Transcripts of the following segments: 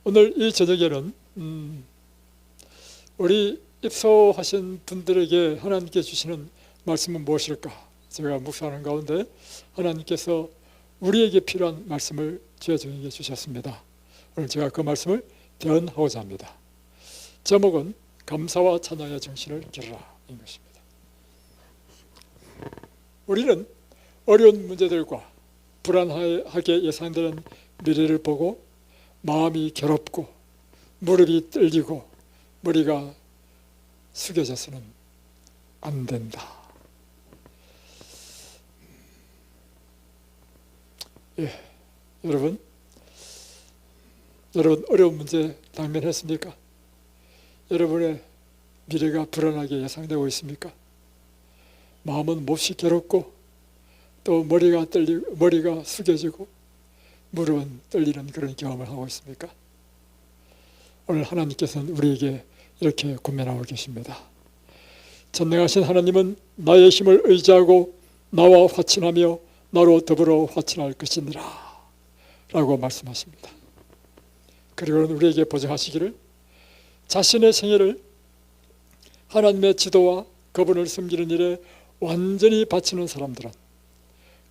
오늘 이 저녁에는 우리 입소하신 분들에게 하나님께 주시는 말씀은 무엇일까? 제가 묵상하는 가운데 하나님께서 우리에게 필요한 말씀을 주의 종에게 주셨습니다. 오늘 제가 그 말씀을 대언하고자 합니다. 제목은 감사와 찬양의 정신을 기르라 인 것입니다. 우리는 어려운 문제들과 불안하게 예상되는 미래를 보고 마음이 괴롭고 무릎이 떨리고 머리가 숙여져서는 안 된다. 여러분 어려운 문제 당면했습니까? 여러분의 미래가 불안하게 예상되고 있습니까? 마음은 몹시 괴롭고 또 머리가 숙여지고 무릎은 떨리는 그런 경험을 하고 있습니까? 오늘 하나님께서는 우리에게 이렇게 권면하고 계십니다. 전능하신 하나님은 나의 힘을 의지하고 나와 화친하며 나로 더불어 화친할 것이니라 라고 말씀하십니다. 그리고는 우리에게 보장하시기를 자신의 생애를 하나님의 지도와 그분을 섬기는 일에 완전히 바치는 사람들은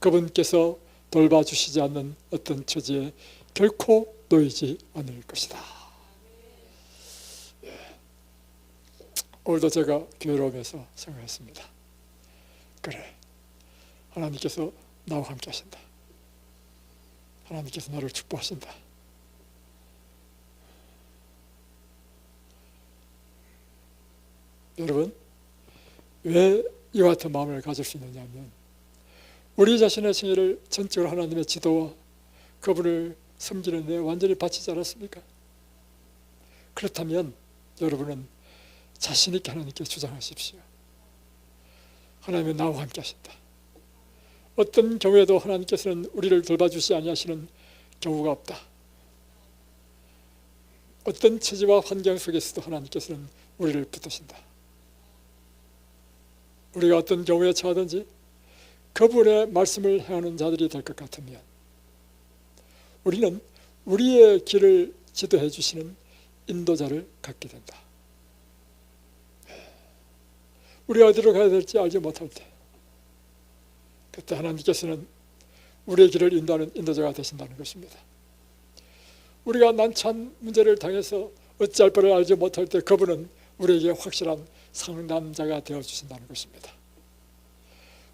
그분께서 돌봐주시지 않는 어떤 처지에 결코 놓이지 않을 것이다. 오늘도 제가 교회로 오면서 생각했습니다. 그래, 하나님께서 나와 함께 하신다. 하나님께서 나를 축복하신다. 여러분, 왜 이와 같은 마음을 가질 수 있느냐 하면 우리 자신의 생애를 전적으로 하나님의 지도와 그분을 섬기는 데 완전히 바치지 않았습니까? 그렇다면 여러분은 자신 있게 하나님께 주장하십시오. 하나님은 나와 함께 하신다. 어떤 경우에도 하나님께서는 우리를 돌봐주시 아니하시는 경우가 없다. 어떤 처지와 환경 속에서도 하나님께서는 우리를 붙드신다. 우리가 어떤 경우에 처하든지 그분의 말씀을 행하는 자들이 될 것 같으면 우리는 우리의 길을 지도해 주시는 인도자를 갖게 된다. 우리가 어디로 가야 될지 알지 못할 때 그때 하나님께서는 우리의 길을 인도하는 인도자가 되신다는 것입니다. 우리가 난처한 문제를 당해서 어찌할 바를 알지 못할 때 그분은 우리에게 확실한 상담자가 되어주신다는 것입니다.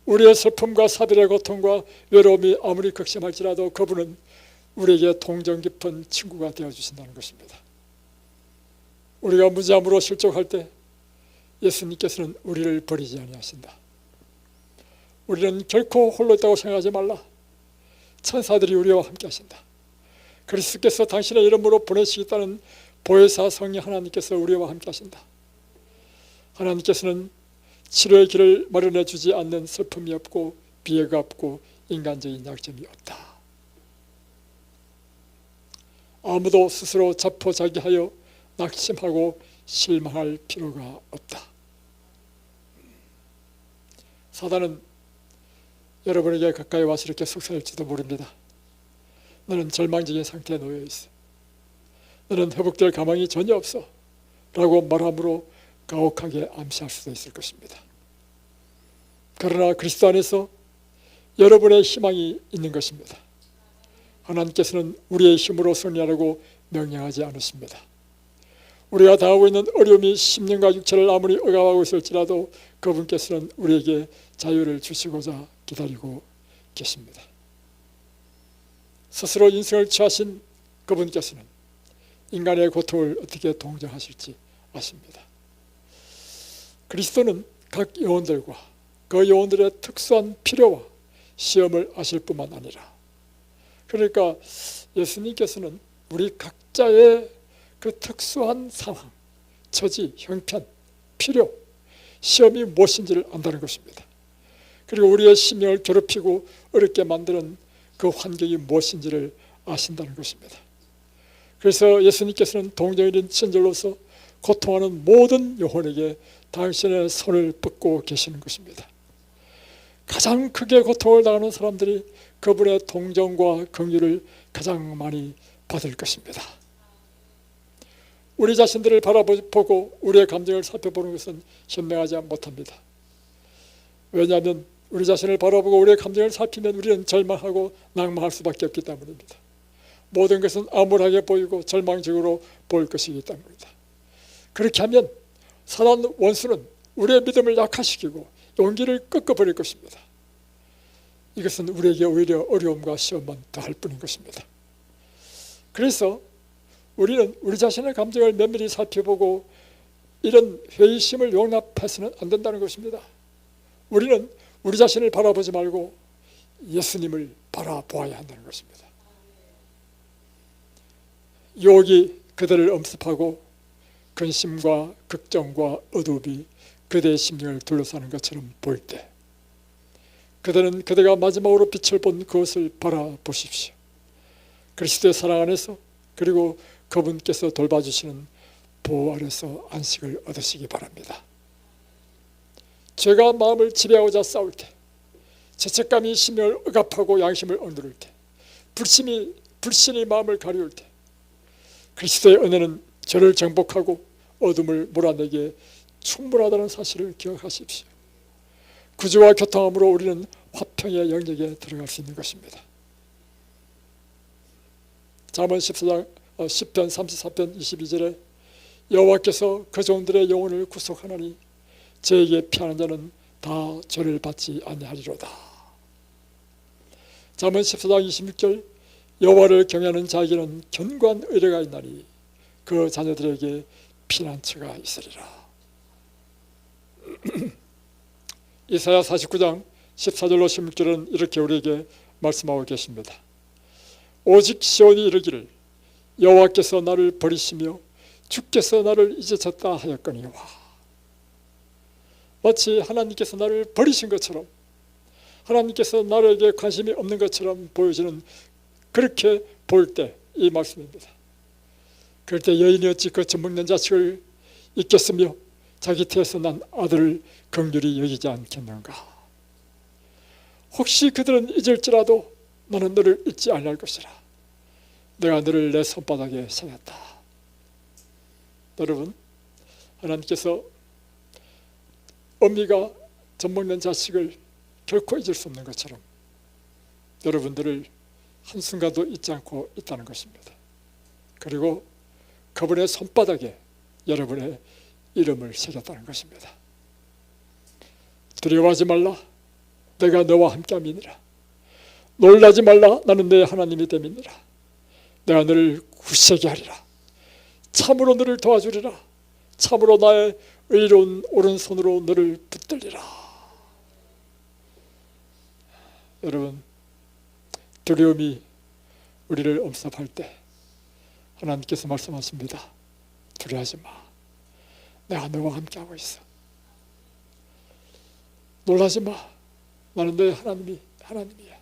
우리의 슬픔과 사별의 고통과 외로움이 아무리 극심할지라도 그분은 우리에게 동정 깊은 친구가 되어주신다는 것입니다. 우리가 무지함으로 실족할 때 예수님께서는 우리를 버리지 아니하신다. 우리는 결코 홀로 있다고 생각하지 말라. 천사들이 우리와 함께 하신다. 그리스도께서 당신의 이름으로 보내시겠다는 보혜사 성령 하나님께서 우리와 함께 하신다. 하나님께서는 치료의 길을 마련해 주지 않는 슬픔이 없고 비애가 없고 인간적인 약점이 없다. 아무도 스스로 자포자기하여 낙심하고 실망할 필요가 없다. 사단은 여러분에게 가까이 와서 이렇게 속삭일지도 모릅니다. 너는 절망적인 상태에 놓여 있어. 너는 회복될 가망이 전혀 없어 라고 말함으로 가혹하게 암시할 수도 있을 것입니다. 그러나 그리스도 안에서 여러분의 희망이 있는 것입니다. 하나님께서는 우리의 힘으로 승리하라고 명령하지 않으십니다. 우리가 당하고 있는 어려움이 심령과 육체를 아무리 억압하고 있을지라도 그분께서는 우리에게 자유를 주시고자 기다리고 계십니다. 스스로 인생을 취하신 그분께서는 인간의 고통을 어떻게 동정하실지 아십니다. 그리스도는 각 영혼들과 그 영혼들의 특수한 필요와 시험을 아실 뿐만 아니라 그러니까 예수님께서는 우리 각자의 그 특수한 상황, 처지, 형편, 필요, 시험이 무엇인지를 안다는 것입니다. 그리고 우리의 심령을 괴롭히고 어렵게 만드는 그 환경이 무엇인지를 아신다는 것입니다. 그래서 예수님께서는 동정이인 친절로서 고통하는 모든 영혼에게 당신의 손을 뻗고 계시는 것입니다. 가장 크게 고통을 당하는 사람들이 그분의 동정과 긍휼을 가장 많이 받을 것입니다. 우리 자신들을 바라보고 우리의 감정을 살펴보는 것은 현명하지 못합니다. 왜냐하면 우리 자신을 바라보고 우리의 감정을 살피면 우리는 절망하고 낭망할 수밖에 없기 때문입니다. 모든 것은 암울하게 보이고 절망적으로 보일 것이기 때문입니다. 그렇게 하면 사단 원수는 우리의 믿음을 약화시키고 용기를 꺾어버릴 것입니다. 이것은 우리에게 오히려 어려움과 시험만 더할 뿐인 것입니다. 그래서 우리는 우리 자신의 감정을 면밀히 살펴보고 이런 회의심을 용납해서는 안 된다는 것입니다. 우리는 우리 자신을 바라보지 말고 예수님을 바라보아야 한다는 것입니다. 유혹이 그들을 엄습하고 근심과 걱정과 어둠이 그대의 심령을 둘러싸는 것처럼 보일 때 그들은 그대가 마지막으로 빛을 본 그것을 바라보십시오. 그리스도의 사랑 안에서 그리고 그분께서 돌봐주시는 보호 아래서 안식을 얻으시기 바랍니다. 죄가 마음을 지배하고자 싸울 때, 죄책감이 심령을 억압하고 양심을 억누를 때, 불신이 마음을 가리울 때 그리스도의 은혜는 죄를 정복하고 어둠을 몰아내기에 충분하다는 사실을 기억하십시오. 구주와 교통함으로 우리는 화평의 영역에 들어갈 수 있는 것입니다. 잠언 14장 10편 34편 22절에 여호와께서 그 종들의 영혼을 구속하나니 저에게 피하는 자는 다 죄를 받지 아니하리로다. 잠언 14장 26절 여호와를 경외하는 자에게는 견고한 의뢰가 있나니 그 자녀들에게 피난처가 있으리라. 이사야 49장 14절로 16절은 이렇게 우리에게 말씀하고 계십니다. 오직 시온이 이르기를 여호와께서 나를 버리시며 주께서 나를 잊으셨다 하였거니와. 마치 하나님께서 나를 버리신 것처럼, 하나님께서 나에게 관심이 없는 것처럼 보여지는, 그렇게 보일 때 이 말씀입니다. 그럴 때 여인이 어찌 그 젖먹는 자식을 잊겠으며 자기 태에서 난 아들을 긍휼히 여기지 않겠는가. 혹시 그들은 잊을지라도 나는 너를 잊지 아니할 것이라. 내가 너를 내 손바닥에 새겼다. 여러분, 하나님께서 어미가 젖먹는 자식을 결코 잊을 수 없는 것처럼 여러분들을 한순간도 잊지 않고 있다는 것입니다. 그리고 그분의 손바닥에 여러분의 이름을 새겼다는 것입니다. 두려워하지 말라. 내가 너와 함께함이니라. 놀라지 말라. 나는 내 하나님이 됨이니라. 내가 너를 굳세게 하리라. 참으로 너를 도와주리라. 참으로 나의 의로운 오른손으로 너를 붙들리라. 여러분, 두려움이 우리를 엄습할 때 하나님께서 말씀하십니다. 두려워하지 마. 내가 너와 함께하고 있어. 놀라지 마. 나는 내 하나님이야.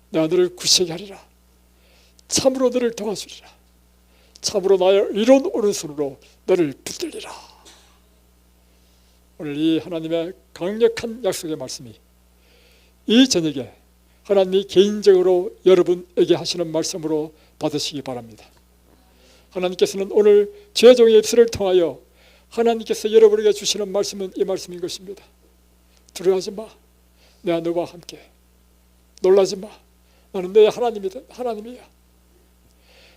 내가 너를 굳세게 하리라. 참으로 너를 도와주리라. 참으로 나의 의로운 오른손으로 너를 붙들리라. 오늘 이 하나님의 강력한 약속의 말씀이 이 저녁에 하나님이 개인적으로 여러분에게 하시는 말씀으로 받으시기 바랍니다. 하나님께서는 오늘 죄종의 입술을 통하여 하나님께서 여러분에게 주시는 말씀은 이 말씀인 것입니다. 두려워하지 마. 내가 너와 함께. 놀라지 마. 나는 내 하나님이야.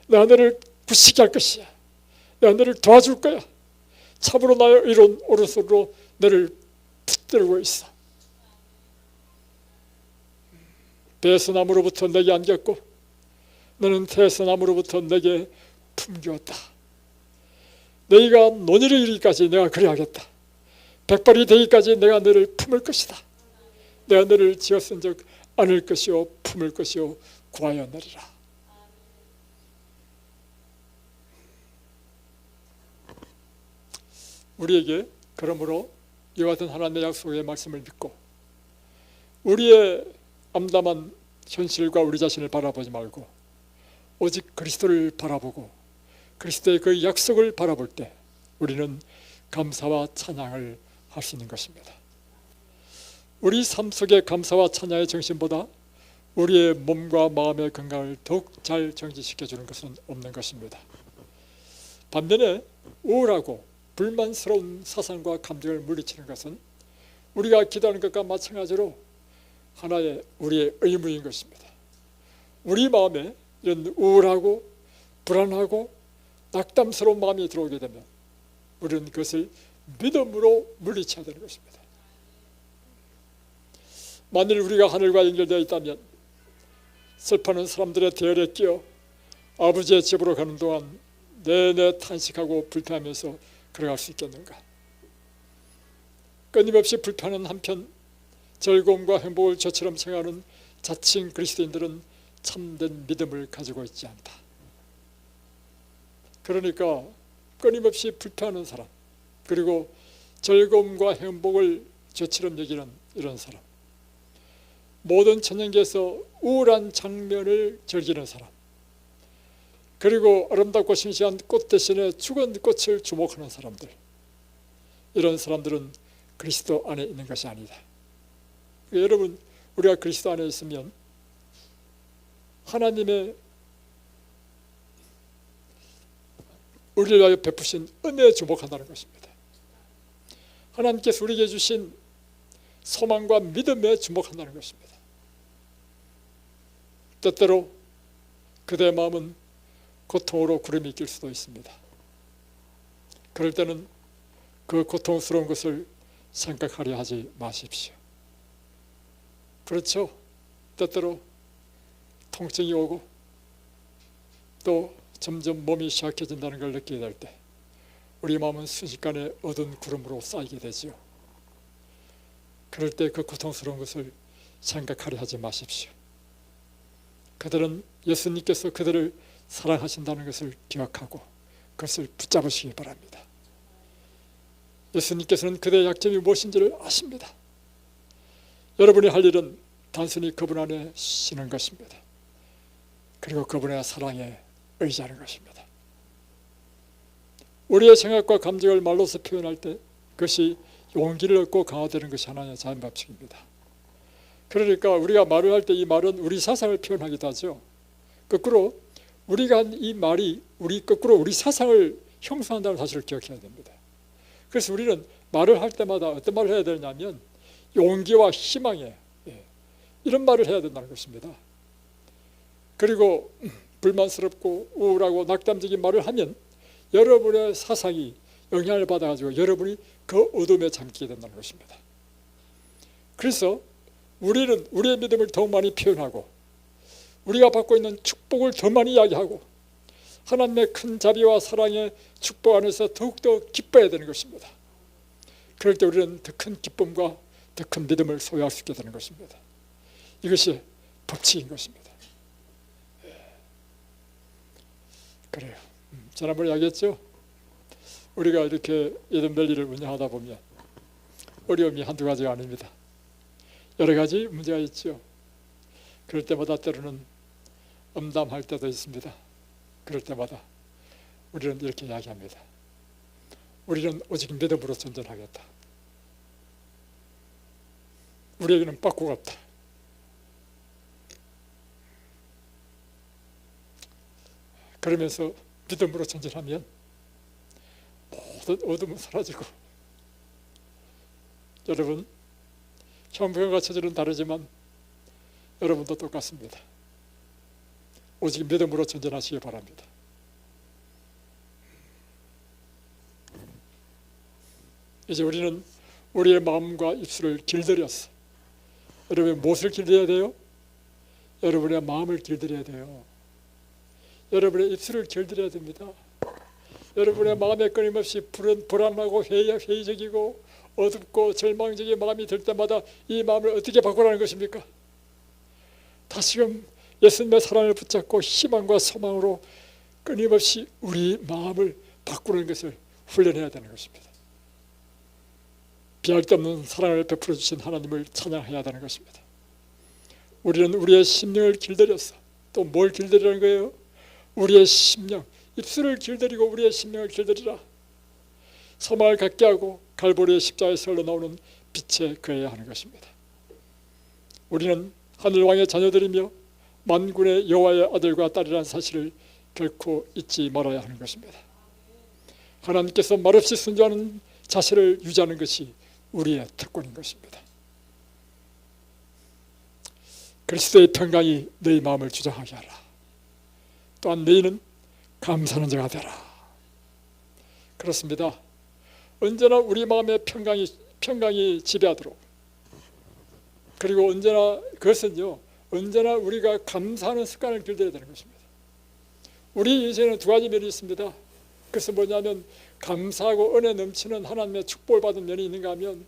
내가 너를 굳세게 할 것이야. 내가 너를 도와줄 거야. 참으로 나의 의로운 오른손으로 너를 붙들고 있어. 베스나무로부터 내게 안겼고 너는 테스나무로부터 내게 품겼다. 너희가 논의를 이르기까지 내가 그리하겠다. 백발이 되기까지 내가 너를 품을 것이다. 내가 너를 지었은즉 안을 것이요 품을 것이요 구하여 내리라. 우리에게 그러므로 이와 같은 하나님의 약속의 말씀을 믿고 우리의 암담한 현실과 우리 자신을 바라보지 말고 오직 그리스도를 바라보고 그리스도의 그 약속을 바라볼 때 우리는 감사와 찬양을 할 수 있는 것입니다. 우리 삶 속의 감사와 찬양의 정신보다 우리의 몸과 마음의 건강을 더욱 잘 정지시켜주는 것은 없는 것입니다. 반면에 우울하고 불만스러운 사상과 감정을 물리치는 것은 우리가 기도하는 것과 마찬가지로 하나의 우리의 의무인 것입니다. 우리 마음에 이런 우울하고 불안하고 낙담스러운 마음이 들어오게 되면 우리는 그것을 믿음으로 물리쳐야 되는 것입니다. 만일 우리가 하늘과 연결되어 있다면 슬퍼하는 사람들의 대열에 끼어 아버지의 집으로 가는 동안 내내 탄식하고 불평하면서 걸어갈 수 있겠는가? 끊임없이 불평하는 한편 즐거움과 행복을 저처럼 생각하는 자칭 그리스도인들은 참된 믿음을 가지고 있지 않다. 그러니까 끊임없이 불평하는 사람, 그리고 즐거움과 행복을 저처럼 여기는 이런 사람, 모든 천연계에서 우울한 장면을 즐기는 사람, 그리고 아름답고 싱싱한 꽃 대신에 죽은 꽃을 주목하는 사람들, 이런 사람들은 그리스도 안에 있는 것이 아니다. 여러분, 우리가 그리스도 안에 있으면 하나님의 우리를 위하여 베푸신 은혜에 주목한다는 것입니다. 하나님께서 우리에게 주신 소망과 믿음에 주목한다는 것입니다. 때때로 그대의 마음은 고통으로 구름이 낄 수도 있습니다. 그럴 때는 그 고통스러운 것을 생각하려 하지 마십시오. 그렇죠? 때때로 통증이 오고 또 점점 몸이 시약해진다는 걸 느끼게 될 때 우리 마음은 순식간에 어두운 구름으로 쌓이게 되지요. 그럴 때 그 고통스러운 것을 생각하려 하지 마십시오. 그들은 예수님께서 그들을 사랑하신다는 것을 기억하고 그것을 붙잡으시기 바랍니다. 예수님께서는 그들의 약점이 무엇인지를 아십니다. 여러분이 할 일은 단순히 그분 안에 쉬는 것입니다. 그리고 그분의 사랑에 의지하는 것입니다. 우리의 생각과 감정을 말로서 표현할 때 그것이 용기를 얻고 강화되는 것이 하나의 자연법칙입니다. 그러니까 우리가 말을 할 때 이 말은 우리 사상을 표현하기도 하죠. 거꾸로 우리가 한 이 말이 거꾸로 우리 사상을 형성한다는 사실을 기억해야 됩니다. 그래서 우리는 말을 할 때마다 어떤 말을 해야 되냐면 용기와 희망에 이런 말을 해야 된다는 것입니다. 그리고 불만스럽고 우울하고 낙담적인 말을 하면 여러분의 사상이 영향을 받아가지고 여러분이 그 어둠에 잠기게 된다는 것입니다. 그래서 우리는 우리의 믿음을 더 많이 표현하고 우리가 받고 있는 축복을 더 많이 이야기하고 하나님의 큰 자비와 사랑의 축복 안에서 더욱더 기뻐야 되는 것입니다. 그럴 때 우리는 더 큰 기쁨과 더 큰 믿음을 소유할 수 있게 되는 것입니다. 이것이 법칙인 것입니다. 그래요. 지난번에 이야기했죠. 우리가 이렇게 에덴밸리를 운영하다 보면 어려움이 한두 가지가 아닙니다. 여러 가지 문제가 있죠. 그럴 때마다 때로는 엄담할 때도 있습니다. 그럴 때마다 우리는 이렇게 이야기합니다. 우리는 오직 믿음으로 전전하겠다. 우리에게는 빠꾸가 없다. 그러면서 믿음으로 전전하면 모든 어둠은 사라지고, 여러분 형편과 처지는 다르지만 여러분도 똑같습니다. 오직 믿음으로 전전하시기 바랍니다. 이제 우리는 우리의 마음과 입술을 길들여서, 여러분이 무엇을 길들여야 돼요? 여러분의 마음을 길들여야 돼요. 여러분의 입술을 길들여야 됩니다. 여러분의 마음에 끊임없이 불안하고 회의적이고 어둡고 절망적인 마음이 들 때마다 이 마음을 어떻게 바꾸라는 것입니까? 다시금 예수님의 사랑을 붙잡고 희망과 소망으로 끊임없이 우리 마음을 바꾸는 것을 훈련해야 되는 것입니다. 비할 데 없는 사랑을 베풀어 주신 하나님을 찬양해야 되는 것입니다. 우리는 우리의 심령을 길들여서, 또 뭘 길들이라는 거예요? 우리의 심령, 입술을 길들이고 우리의 심령을 길들이라. 소망을 갖게 하고 갈보리의 십자가에서 흘러나오는 빛에 거해야 하는 것입니다. 우리는 하늘왕의 자녀들이며 만군의 여호와의 아들과 딸이라는 사실을 결코 잊지 말아야 하는 것입니다. 하나님께서 말없이 순종하는 자세를 유지하는 것이 우리의 특권인 것입니다. 그리스도의 평강이 너희 마음을 주장하게 하라. 또한 너희는 감사하는 자가 되라. 그렇습니다. 언제나 우리 마음에 평강이 지배하도록, 그리고 언제나 그것은요, 언제나 우리가 감사하는 습관을 길들여야 되는 것입니다. 우리 인생에는 두 가지 면이 있습니다. 그것은 뭐냐면 감사하고 은혜 넘치는 하나님의 축복을 받은 면이 있는가 하면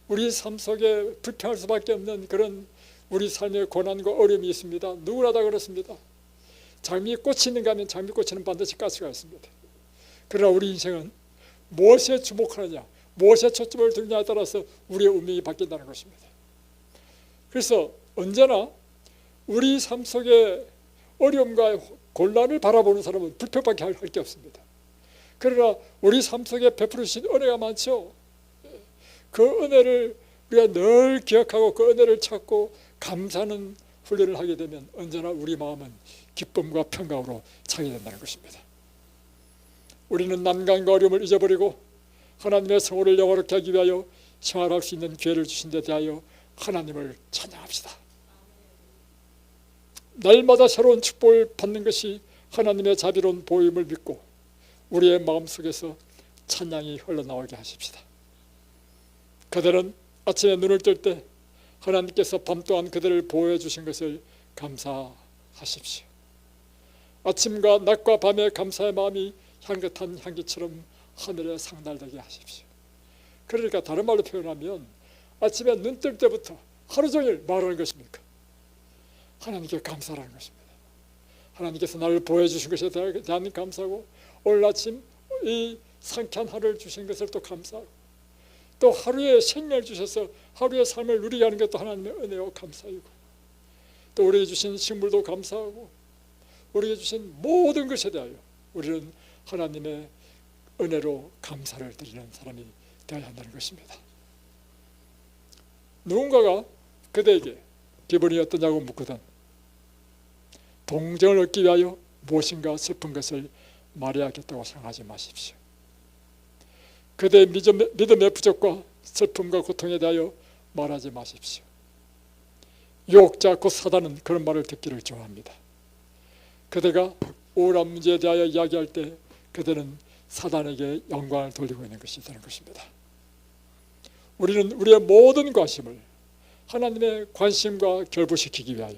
우리 삶 속에 불평할 수밖에 없는 그런 우리 삶의 고난과 어려움이 있습니다. 누구나 다 그렇습니다. 장미꽃이 있는가 하면 장미꽃에는 반드시 가시가 있습니다. 그러나 우리 인생은 무엇에 주목하느냐, 무엇에 초점을 두느냐에 따라서 우리의 운명이 바뀐다는 것입니다. 그래서 언제나 우리 삶 속에 어려움과 곤란을 바라보는 사람은 불평밖에 할 게 없습니다. 그러나 우리 삶 속에 베풀으신 은혜가 많죠. 그 은혜를 우리가 늘 기억하고 그 은혜를 찾고 감사하는 훈련을 하게 되면 언제나 우리 마음은 기쁨과 평강으로 차게 된다는 것입니다. 우리는 난관과 어려움을 잊어버리고 하나님의 성호를 영화롭게 하기 위하여 생활할 수 있는 기회를 주신 데 대하여 하나님을 찬양합시다. 날마다 새로운 축복을 받는 것이 하나님의 자비로운 보임을 믿고 우리의 마음속에서 찬양이 흘러나오게 하십시다. 그들은 아침에 눈을 뜰 때 하나님께서 밤 동안 그들을 보호해 주신 것을 감사하십시오. 아침과 낮과 밤의 감사의 마음이 향긋한 향기처럼 하늘에 상달되게 하십시오. 그러니까 다른 말로 표현하면 아침에 눈 뜰 때부터 하루 종일 말하는 것입니까? 하나님께 감사라는 것입니다. 하나님께서 나를 보호해 주신 것에 대한 감사하고 오늘 아침 이 상쾌한 하루를 주신 것을 또 감사하고 또 하루의 생명을 주셔서 하루의 삶을 누리게 하는 것도 하나님의 은혜와 감사이고 또 우리에게 주신 식물도 감사하고 우리에게 주신 모든 것에 대하여 우리는 하나님의 은혜로 감사를 드리는 사람이 되어야 한다는 것입니다. 누군가가 그대에게 기분이 어떠냐고 묻거든 동정을 얻기 위하여 무엇인가 슬픈 것을 말해야겠다고 생각하지 마십시오. 그대의 믿음의 부족과 슬픔과 고통에 대하여 말하지 마십시오. 유혹자 곧 사단은 그런 말을 듣기를 좋아합니다. 그대가 우울한 문제에 대하여 이야기할 때 그들은 사단에게 영광을 돌리고 있는 것이 되는 것입니다. 우리는 우리의 모든 관심을 하나님의 관심과 결부시키기 위하여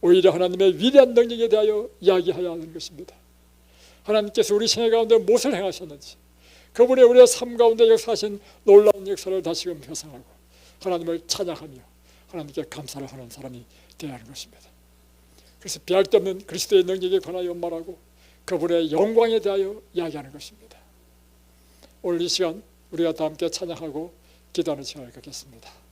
오히려 하나님의 위대한 능력에 대하여 이야기해야 하는 것입니다. 하나님께서 우리 생애 가운데 무엇을 행하셨는지 그분의 우리의 삶 가운데 역사하신 놀라운 역사를 다시금 회상하고 하나님을 찬양하며 하나님께 감사를 하는 사람이 되어야 하는 것입니다. 그래서 비할 데 없는 그리스도의 능력에 관하여 말하고 그분의 영광에 대하여 이야기하는 것입니다. 오늘 이 시간 우리가 다 함께 찬양하고 기도하는 시간을 갖겠습니다.